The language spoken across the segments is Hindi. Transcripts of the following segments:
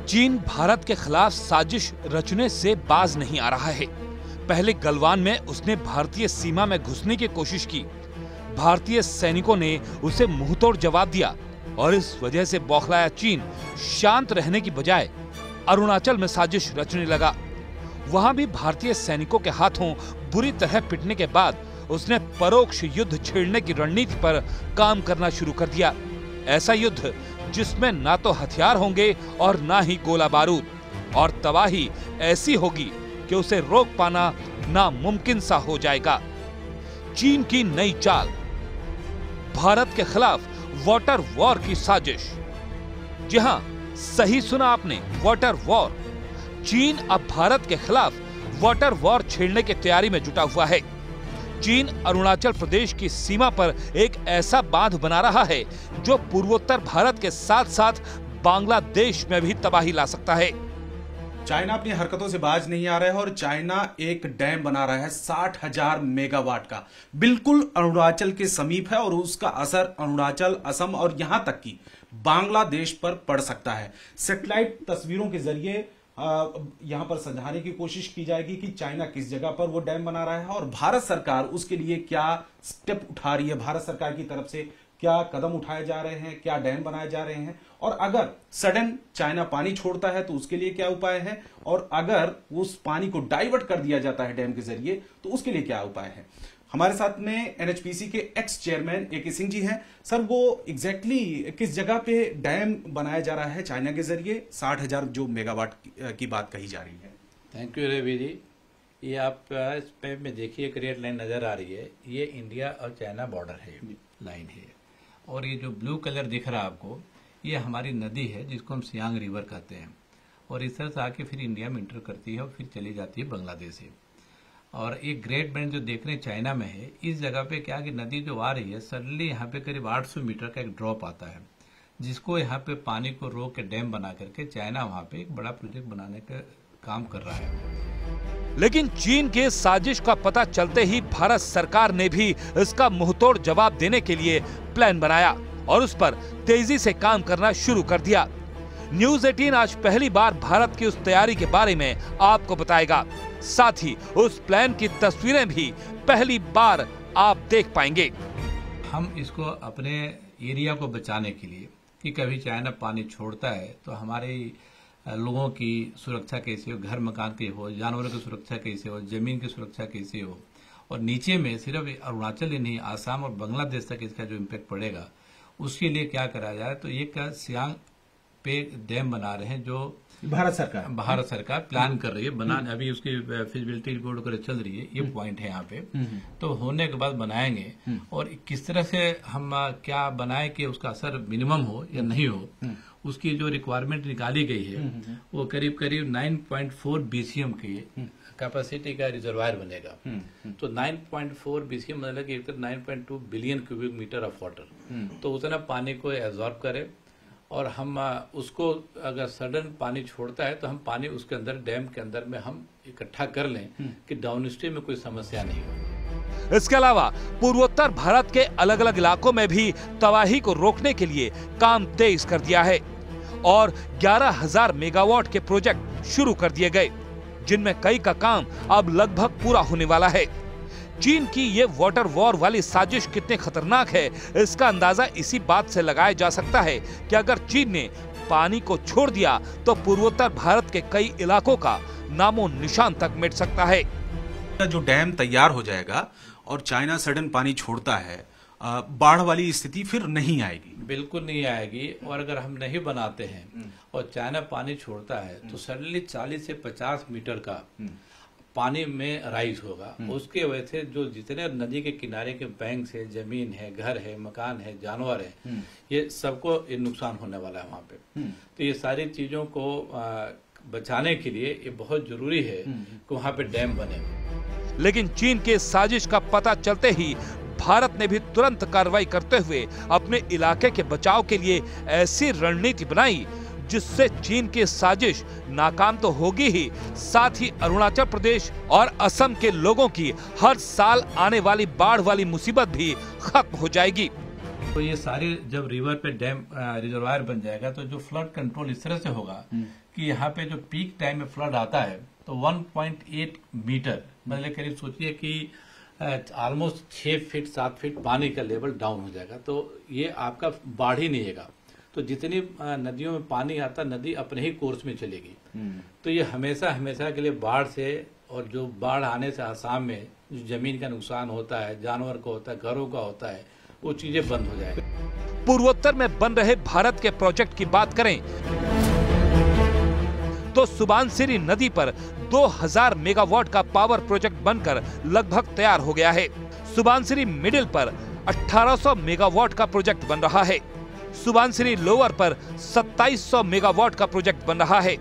चीन भारत के खिलाफ साजिश रचने से बाज नहीं आ रहा है। पहले गलवान में उसने भारतीय सीमा में घुसने की कोशिश की। भारतीय सैनिकों ने उसे मुंहतोड़ जवाब दिया और इस वजह से बौखलाया चीन शांत रहने की बजाय अरुणाचल में साजिश रचने लगा। वहां भी भारतीय सैनिकों के हाथों बुरी तरह पिटने के बाद उसने परोक्ष युद्ध छेड़ने की रणनीति पर काम करना शुरू कर दिया। ऐसा युद्ध जिसमें ना तो हथियार होंगे और ना ही गोला बारूद, और तबाही ऐसी होगी कि उसे रोक पाना नामुमकिन सा हो जाएगा। चीन की नई चाल, भारत के खिलाफ वाटर वॉर की साजिश। जी हां, सही सुना आपने, वाटर वॉर। चीन अब भारत के खिलाफ वाटर वॉर छेड़ने की तैयारी में जुटा हुआ है। चीन अरुणाचल प्रदेश की सीमा पर एक ऐसा बांध बना रहा है जो पूर्वोत्तर भारत के साथ साथ बांग्लादेश में भी तबाही ला सकता है। चाइना अपनी हरकतों से बाज नहीं आ रहा है और चाइना एक डैम बना रहा है 60,000 मेगावाट का, बिल्कुल अरुणाचल के समीप है और उसका असर अरुणाचल, असम और यहां तक कि बांग्लादेश पर पड़ सकता है। सैटेलाइट तस्वीरों के जरिए यहां पर समझाने की कोशिश की जाएगी कि चाइना किस जगह पर वो डैम बना रहा है और भारत सरकार उसके लिए क्या स्टेप उठा रही है, भारत सरकार की तरफ से क्या कदम उठाए जा रहे हैं, क्या डैम बनाए जा रहे हैं, और अगर सडन चाइना पानी छोड़ता है तो उसके लिए क्या उपाय है, और अगर उस पानी को डाइवर्ट कर दिया जाता है डैम के जरिए तो उसके लिए क्या उपाय है। हमारे साथ में एनएचपीसी के x chairman A K. Singh ji हैं। सर, वो एग्जैक्टली किस जगह पे डैम बनाया जा रहा है चाइना के जरिए, 60,000 जो मेगावाट की बात कही जा रही है? Thank you Ravi ji. ये आप इस पे में देखिए एक रेड लाइन नजर आ रही है, ये इंडिया और चाइना बॉर्डर है, लाइन है। और ये जो ब्लू कलर दिख रहा है आपको, ये हमारी नदी है जिसको हम सियांग रिवर कहते हैं, और इस तरह से आके फिर इंडिया में इंटर करती है और फिर चली जाती है बांग्लादेश से। और एक ग्रेट बैंड जो देख रहे हैं चाइना में है, इस जगह पे क्या कि नदी जो आ रही है सडनली यहाँ पे करीब 800 मीटर का एक ड्रॉप आता है, जिसको यहाँ पे पानी को रोक के डैम बना करके चाइना वहाँ पे एक बड़ा प्रोजेक्ट बनाने का काम कर रहा है। लेकिन चीन के साजिश का पता चलते ही भारत सरकार ने भी इसका मुंहतोड़ जवाब देने के लिए प्लान बनाया और उस पर तेजी से काम करना शुरू कर दिया। न्यूज़ 18 आज पहली बार भारत की उस तैयारी के बारे में आपको बताएगा। साथ ही उस प्लान की तस्वीरें भी पहली बार आप देख पाएंगे। हम इसको अपने एरिया को बचाने के लिए कि कभी चाइना पानी छोड़ता है तो हमारे लोगों की सुरक्षा कैसे हो, घर मकान की हो, जानवरों की सुरक्षा कैसे हो, जमीन की सुरक्षा कैसे हो, और नीचे में सिर्फ अरुणाचल ही नहीं, आसाम और बांग्लादेश तक इसका जो इम्पैक्ट पड़ेगा उसके लिए क्या करा जाए। तो एक सियांग पे डैम बना रहे हैं जो भारत सरकार प्लान कर रही है बनाने, अभी उसकी फिजिबिलिटी रिपोर्ट वगैरह चल रही है। ये पॉइंट है यहाँ पे, तो होने के बाद बनाएंगे और किस तरह से हम क्या बनाए कि उसका असर मिनिमम हो या नहीं हो। उसकी जो रिक्वायरमेंट निकाली गई है वो करीब करीब 9.4 BCM की कैपेसिटी का रिजर्वायर बनेगा। तो 9.4 BCM मतलब कि 9.2 billion cubic metre of water, तो उतना पानी को एब्जॉर्ब करे। और हम उसको अगर सडन पानी छोड़ता है तो हम पानी उसके अंदर डैम के अंदर में हम इकट्ठा कर लें कि डाउनस्ट्रीम में कोई समस्या नहीं हो। इसके अलावा पूर्वोत्तर भारत के अलग अलग इलाकों में भी तबाही को रोकने के लिए काम तेज कर दिया है और 11,000 मेगावाट के प्रोजेक्ट शुरू कर दिए गए, जिनमें कई का काम अब लगभग पूरा होने वाला है। चीन की ये वाटर वॉर वाली साजिश कितने खतरनाक है, इसका अंदाजा इसी बात से लगाया जा सकता है कि अगर चीन ने पानी को छोड़ दिया तो पूर्वोत्तर भारत के कई इलाकों का नामो निशान तक मिट सकता है। जो डैम तैयार हो जाएगा और चाइना सडन पानी छोड़ता है, बाढ़ वाली स्थिति फिर नहीं आएगी। बिल्कुल नहीं आएगी। और अगर हम नहीं बनाते हैं और चाइना पानी छोड़ता है तो सडनली 40 से 50 मीटर का पानी में राइज होगा। उसके वजह से जो जितने नदी के किनारे के बैंक है, जमीन है, घर है, मकान है, जानवर है, ये सबको ये नुकसान होने वाला है वहाँ पे। तो ये सारी चीजों को बचाने के लिए ये बहुत जरूरी है कि वहाँ पे डैम बने। लेकिन चीन के साजिश का पता चलते ही भारत ने भी तुरंत कार्रवाई करते हुए अपने इलाके के बचाव के लिए ऐसी रणनीति बनाई जिससे चीन की साजिश नाकाम तो होगी ही, साथ ही अरुणाचल प्रदेश और असम के लोगों की हर साल आने वाली बाढ़ वाली मुसीबत भी खत्म हो जाएगी। तो ये सारे जब रिवर पे डैम रिजर्वायर बन जाएगा तो जो फ्लड कंट्रोल इस तरह से होगा कि यहाँ पे जो पीक टाइम में फ्लड आता है तो 1.8 मीटर मतलब करीब सोचिए कि ऑलमोस्ट 6 फीट 7 फीट पानी का लेवल डाउन हो जाएगा। तो ये आपका बाढ़ ही नहीं आएगा। तो जितनी नदियों में पानी आता नदी अपने ही कोर्स में चलेगी। तो ये हमेशा हमेशा के लिए बाढ़ से और जो बाढ़ आने से आसाम में जो जमीन का नुकसान होता है, जानवर का होता है, घरों का होता है, वो चीजें बंद हो जाएगी। पूर्वोत्तर में बन रहे भारत के प्रोजेक्ट की बात करें तो सुबानसिरी नदी पर 2000 मेगावाट का पावर प्रोजेक्ट बनकर लगभग तैयार हो गया है। सुबानसिरी मिडिल पर 1800 मेगावाट का प्रोजेक्ट बन रहा है। सुबानसिरी लोअर पर 2700 मेगावाट का प्रोजेक्ट बन रहा है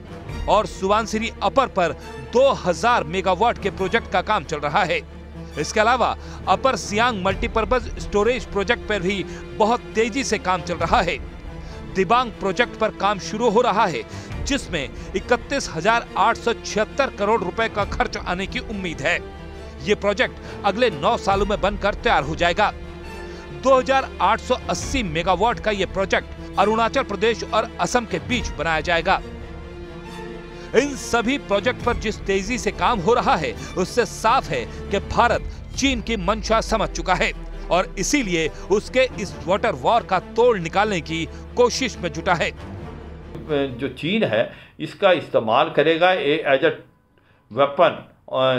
और सुबानसिरी अपर पर 2000 मेगावाट के प्रोजेक्ट का काम चल रहा है। इसके अलावा अपर सियांग मल्टीपर्पज स्टोरेज प्रोजेक्ट पर भी बहुत तेजी से काम चल रहा है। दिबांग प्रोजेक्ट पर काम शुरू हो रहा है जिसमें 31,876 करोड़ रुपए का खर्च आने की उम्मीद है। ये प्रोजेक्ट अगले 9 सालों में बनकर तैयार हो जाएगा। 2880 मेगावाट का ये प्रोजेक्ट अरुणाचल प्रदेश और असम के बीच बनाया जाएगा। इन सभी प्रोजेक्ट पर जिस तेजी से काम हो रहा है उससे साफ है कि भारत चीन की मंशा समझ चुका है और इसीलिए उसके इस वाटर वॉर का तोड़ निकालने की कोशिश में जुटा है। जो चीन है इसका इस्तेमाल करेगा एज अ वेपन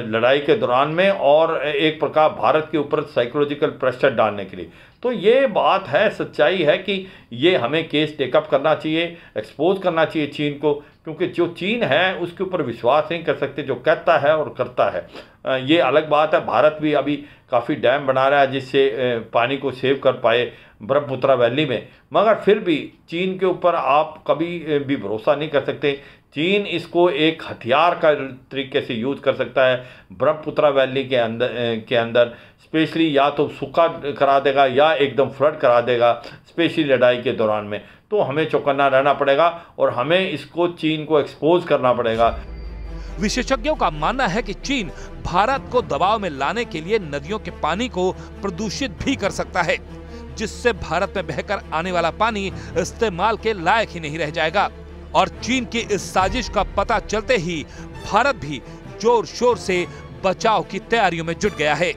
लड़ाई के दौरान में और एक प्रकार भारत के ऊपर साइकोलॉजिकल प्रेशर डालने के लिए। तो ये बात है, सच्चाई है कि ये हमें केस टेकअप करना चाहिए, एक्सपोज करना चाहिए चीन को, क्योंकि जो चीन है उसके ऊपर विश्वास नहीं कर सकते, जो कहता है और करता है। ये अलग बात है, भारत भी अभी काफ़ी डैम बना रहा है जिससे पानी को सेव कर पाए ब्रह्मपुत्रा वैली में, मगर फिर भी चीन के ऊपर आप कभी भी भरोसा नहीं कर सकते। चीन इसको एक हथियार का तरीके से यूज़ कर सकता है ब्रह्मपुत्रा वैली के अंदर स्पेशली, या तो सूखा करा देगा या एकदम फ्लड करा देगा स्पेशली लड़ाई के दौरान में। तो हमें चौकन्ना रहना पड़ेगा और हमें इसको चीन को एक्सपोज करना पड़ेगा। विशेषज्ञों का मानना है कि चीन भारत को दबाव में लाने के लिए नदियों के पानी को प्रदूषित भी कर सकता है, जिससे भारत में बहकर आने वाला पानी इस्तेमाल के लायक ही नहीं रह जाएगा। और चीन की इस साजिश का पता चलते ही भारत भी जोर शोर से बचाव की तैयारियों में जुट गया है।